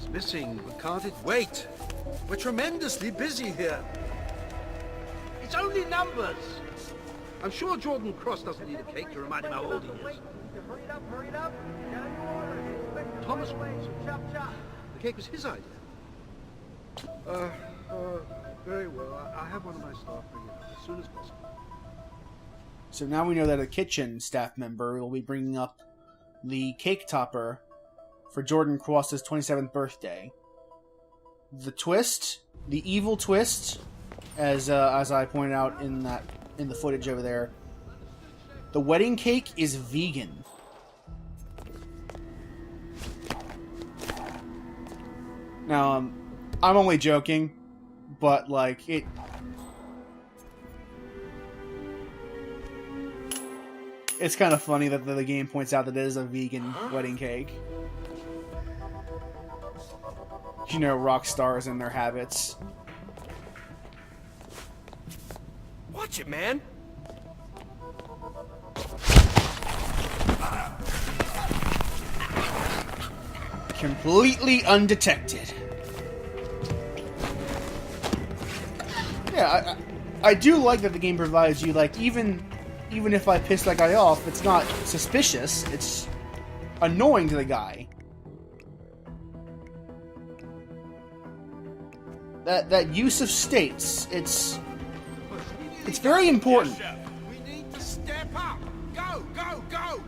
It's missing, but can't it wait? We're tremendously busy here. It's only numbers. I'm sure Jordan Cross doesn't need a cake to remind him how old he is. Hurry it up. Down your order. Thomas, Chop, chop. the cake was his idea. Very well. I'll have one of my staff bring it up as soon as possible. So now we know that a kitchen staff member will be bringing up the cake topper for Jordan Cross's 27th birthday. The twist, the evil twist, as I pointed out in the footage over there, the wedding cake is vegan. Now, I'm only joking, but like it. It's kind of funny that the game points out that it is a vegan wedding cake. You know, rock stars and their habits. Watch it, man. Completely undetected. Yeah, I do like that the game provides you, like, even if I piss that guy off, it's not suspicious. It's annoying to the guy. That use of states, it's very important. Yes, we need to step up. Go, go, go!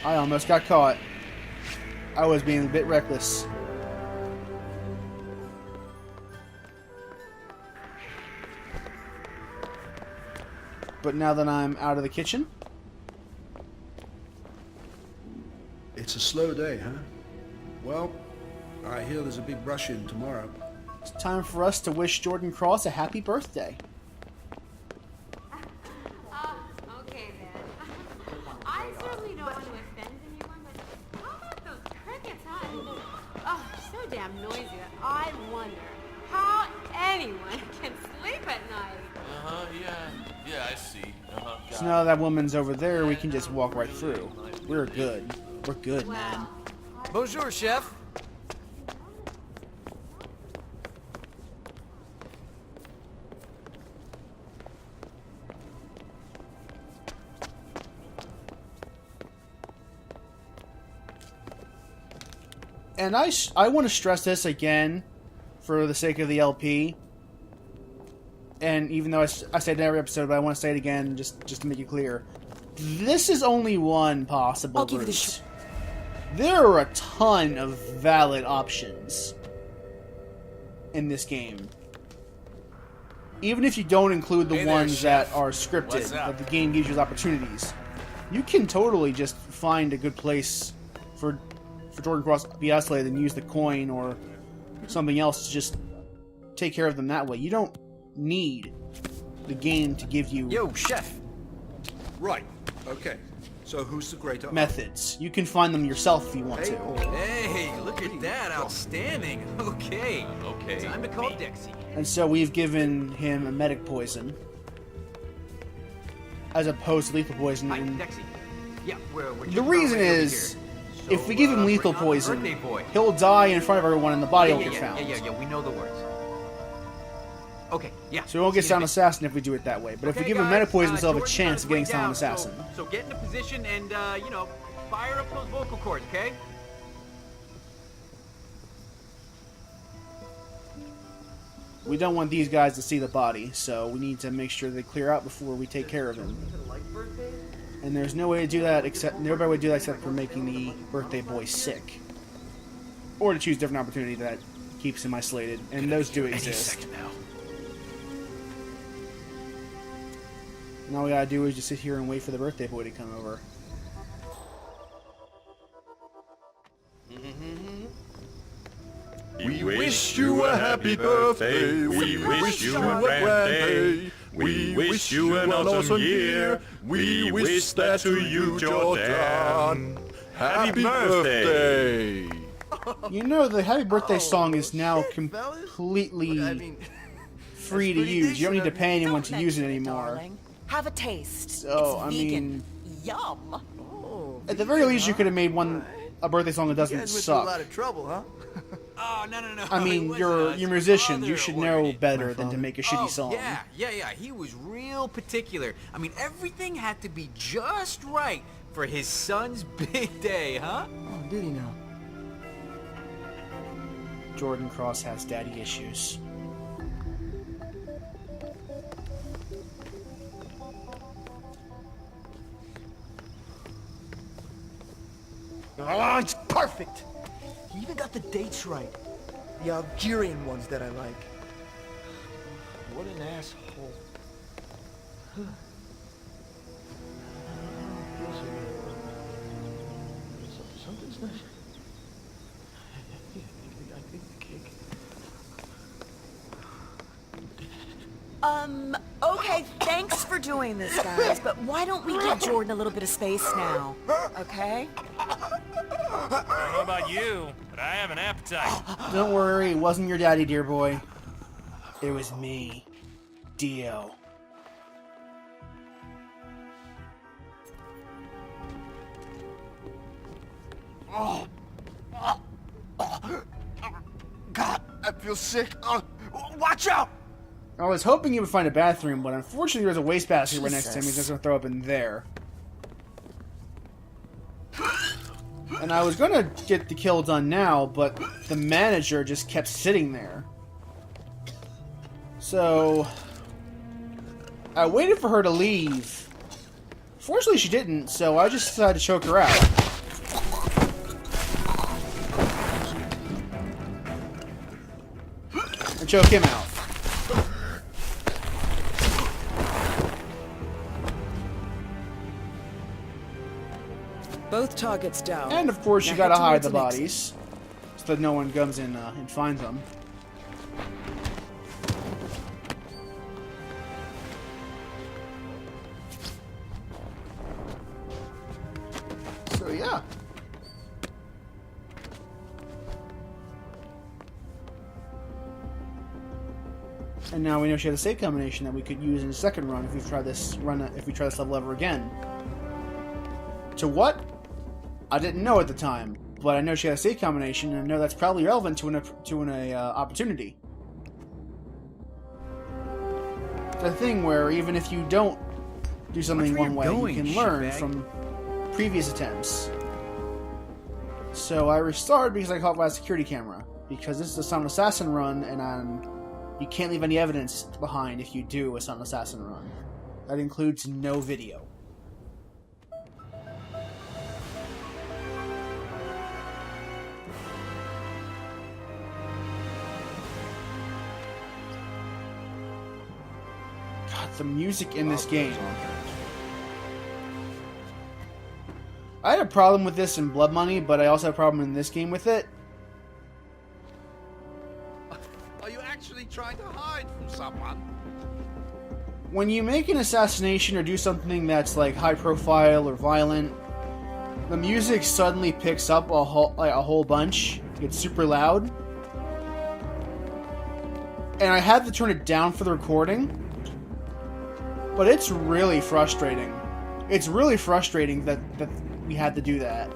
I almost got caught. I was being a bit reckless. But now that I'm out of the kitchen... It's a slow day, huh? Well, I hear there's a big rush-in tomorrow. It's time for us to wish Jordan Cross a happy birthday. Okay then. I certainly don't want to offend anyone, but how about those crickets, huh? Oh, so damn noisy that I wonder how anyone can sleep at night. Yeah, I see. So now that woman's over there, we can just walk right through. We're good. We're good, man. Bonjour, chef. And I want to stress this again for the sake of the LP. And even though I say it in every episode, but I want to say it again just to make it clear. This is only one possible route. There are a ton of valid options in this game. Even if you don't include the ones that are scripted, that the game gives you as opportunities, you can totally just find a good place for Jordan Cross to be isolated and use the coin or something else to just take care of them that way. You don't need the game to give you... Yo, chef. Right. Okay. So who's the greater methods. You can find them yourself if you want to. Hey, look at that. Outstanding. Okay. Time to call Dixie. And so we've given him a medic poison. As opposed to lethal poison. And Dixie. Yeah, we're the reason is, if we give him lethal poison, he'll die in front of everyone and the body will get found. Yeah, we know the words. Okay, yeah. So we won't get Sound Assassin if we do it that way. But if we give him medic poison, he'll have a chance of getting Sound Assassin. So get into position and, fire up those vocal cords, okay? We don't want these guys to see the body, so we need to make sure they clear out before we take care of him. And there's no way to do that except for making the birthday boy sick. Or to choose a different opportunity that keeps him isolated. And those do exist. And all we gotta do is just sit here and wait for the birthday boy to come over. We wish you a happy birthday. We wish you a grand day. We wish you an awesome year. We wish that to you, Jordan. Happy birthday. You know, the happy birthday song is now completely free to use. You don't need to pay anyone to use it anymore. Have a taste. So, it's vegan. Yum. Oh, At the very least, you could have made a birthday song that You doesn't guys went through a lot suck. of trouble, huh? Oh, no. I mean, It was, you're his musicians. father You should ordered know it. better than to make a shitty Oh, song. yeah. He was real particular. I mean, everything had to be just right for his son's big day, huh? Oh, did he now? Jordan Cross has daddy issues. Oh, it's perfect! He even got the dates right. The Algerian ones that I like. What an asshole. Something's not... I think the cake... Okay, thanks for doing this, guys, but why don't we give Jordan a little bit of space now, okay? I don't know about you, but I have an appetite. Don't worry, it wasn't your daddy, dear boy. It was me, Dio. God, I feel sick. Watch out! I was hoping he would find a bathroom, but unfortunately there's a wastebasket right next to him. He's just Jesus. gonna throw up in there. And I was gonna get the kill done now, but the manager just kept sitting there. So I waited for her to leave. Fortunately, she didn't, so I just decided to choke her out. And choke him out. Both targets down. And of course, you Now gotta head hide the towards an bodies, so that no one comes in and finds them. So yeah. And now we know she had a save combination that we could use in the second run if we try this level ever again. To what? I didn't know at the time, but I know she had a save combination, and I know that's probably relevant to an opportunity. The thing where even if you don't do something Watch where one way, you're going, you can learn shitbag. from previous attempts. So I restarted because I caught by a security camera, because this is a Silent Assassin run, and you can't leave any evidence behind if you do a Silent Assassin run. That includes no video. God, the music in this game. I had a problem with this in Blood Money, but I also had a problem in this game with it. Are you actually trying to hide from someone? When you make an assassination or do something that's like high profile or violent, the music suddenly picks up a whole bunch. It's super loud. And I had to turn it down for the recording. But it's really frustrating. It's really frustrating that we had to do that.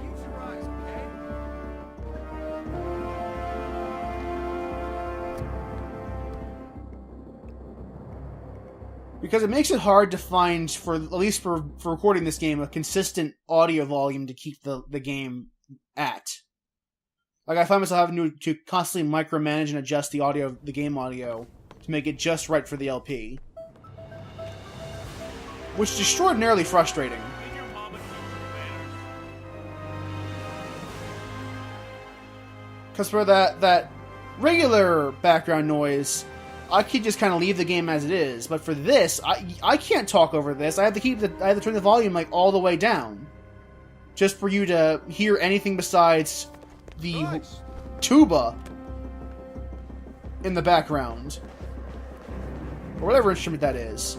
Use your eyes, okay? Because it makes it hard to find, for at least for recording this game, a consistent audio volume to keep the game at. Like, I find myself having to constantly micromanage and adjust the game audio to make it just right for the LP. Which is extraordinarily frustrating. Did your mama keep your manners? Because for that regular background noise, I could just kind of leave the game as it is. But for this, I can't talk over this. I have to turn the volume like all the way down, just for you to hear anything besides the tuba in the background, or whatever instrument that is.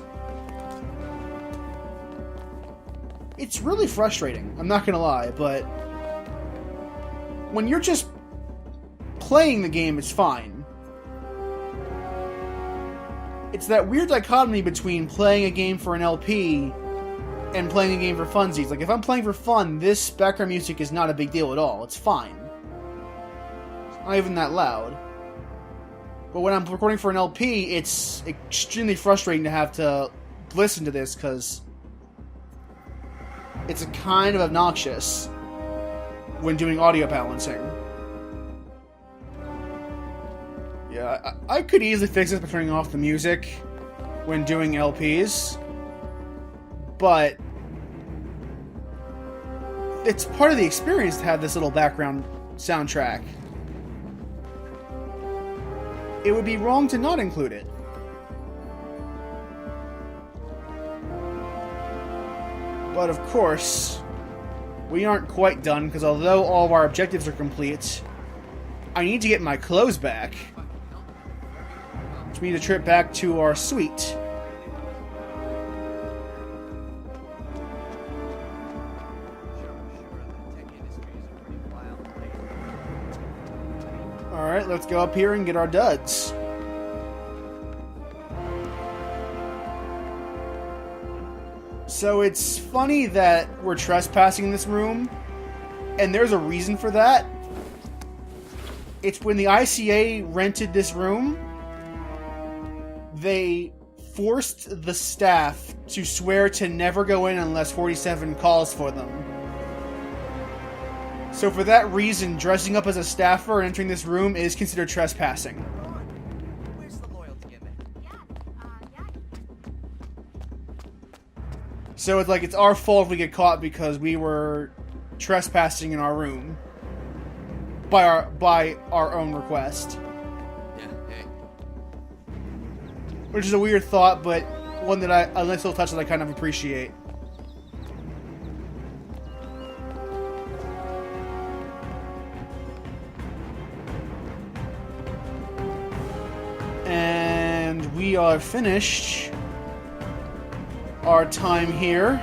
It's really frustrating. I'm not gonna lie, but when you're just playing the game, it's fine. it's that weird dichotomy between playing a game for an LP and playing a game for funsies. Like, if I'm playing for fun, this background music is not a big deal at all. It's fine. It's not even that loud. But when I'm recording for an LP, it's extremely frustrating to have to listen to this, because it's a kind of obnoxious when doing audio balancing. Yeah, I could easily fix this by turning off the music when doing LPs, but it's part of the experience to have this little background soundtrack. It would be wrong to not include it. But of course, we aren't quite done, because although all of our objectives are complete, I need to get my clothes back. Which means a trip back to our suite. Alright, let's go up here and get our duds. So it's funny that we're trespassing in this room, and there's a reason for that. It's when the ICA rented this room, they forced the staff to swear to never go in unless 47 calls for them. So for that reason, dressing up as a staffer and entering this room is considered trespassing. Where's the loyalty in there? So it's like, it's our fault if we get caught because we were trespassing in our room by our own request. Yeah, hey. Which is a weird thought, but one that a nice little touch that I kind of appreciate. And we are finished our time here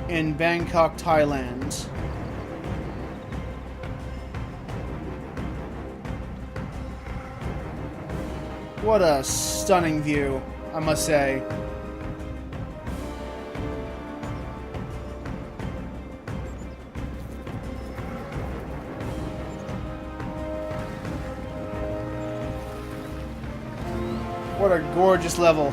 in Bangkok, Thailand. What a stunning view, I must say. What a gorgeous level.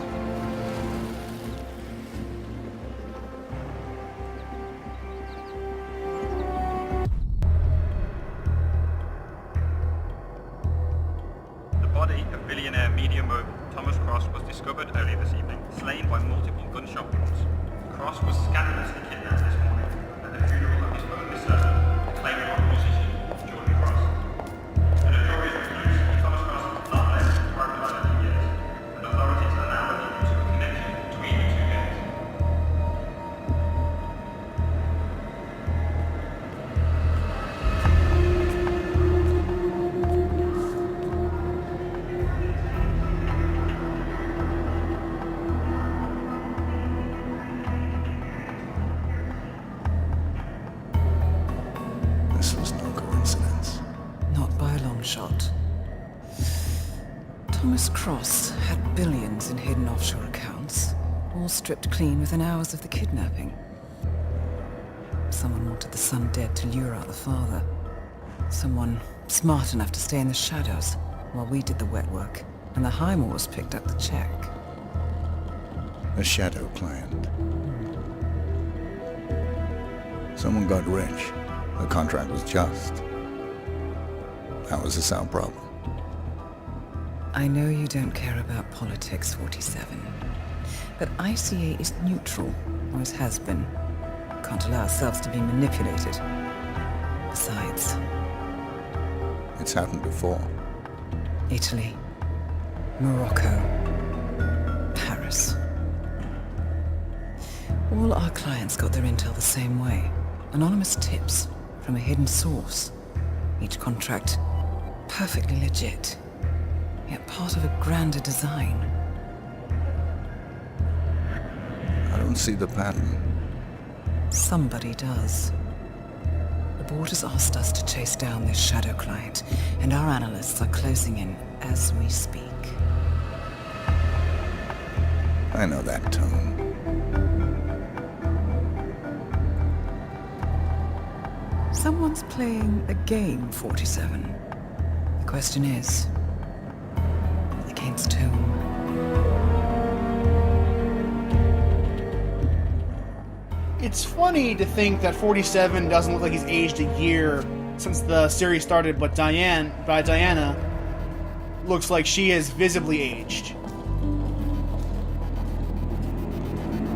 The body of billionaire media mogul Thomas Cross was discovered earlier this evening, slain by multiple gunshot wounds. Cross was scandalously kidnapped this morning at the funeral of his only son, the claimant of musician Jordan Cross. The notorious recluse Thomas Cross was not left in private life for years, and authorities are now looking into a connection between the two gangs. This was no coincidence. Not by a long shot. Thomas Cross had billions in hidden offshore accounts, all stripped clean within hours of the kidnapping. Someone wanted the son dead to lure out the father. Someone smart enough to stay in the shadows while we did the wet work, and the Highmores picked up the check. A shadow client. Someone got rich. The contract was just. That was a sound problem. I know you don't care about politics, 47. But ICA is neutral, always has been. Can't allow ourselves to be manipulated. Besides, It's happened before. Italy, Morocco, Paris. All our clients got their intel the same way. Anonymous tips from a hidden source. Each contract perfectly legit, yet part of a grander design. I don't see the pattern. Somebody does. The board has asked us to chase down this shadow client, and our analysts are closing in as we speak. I know that tone. Someone's playing a game, 47. The question is, against whom? It's funny to think that 47 doesn't look like he's aged a year since the series started, but Diana looks like she is visibly aged.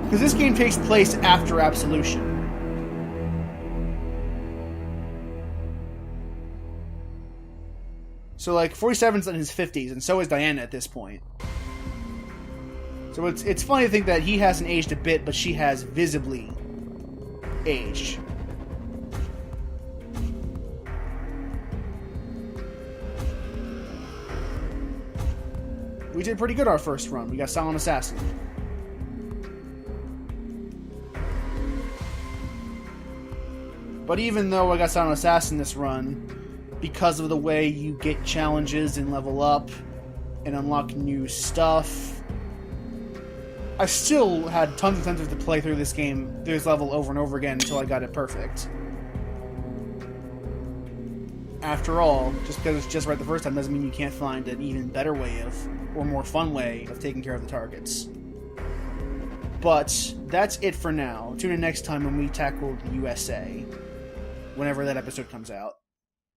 Because this game takes place after Absolution. So, like, 47's in his 50s, and so is Diana at this point. So it's funny to think that he hasn't aged a bit, but she has visibly aged. We did pretty good our first run. We got Silent Assassin. But even though I got Silent Assassin this run, because of the way you get challenges and level up and unlock new stuff, I still had tons of incentive to play through this level over and over again until I got it perfect. After all, just because it's just right the first time doesn't mean you can't find an even better way or more fun way of taking care of the targets. But that's it for now. Tune in next time when we tackle the USA, whenever that episode comes out.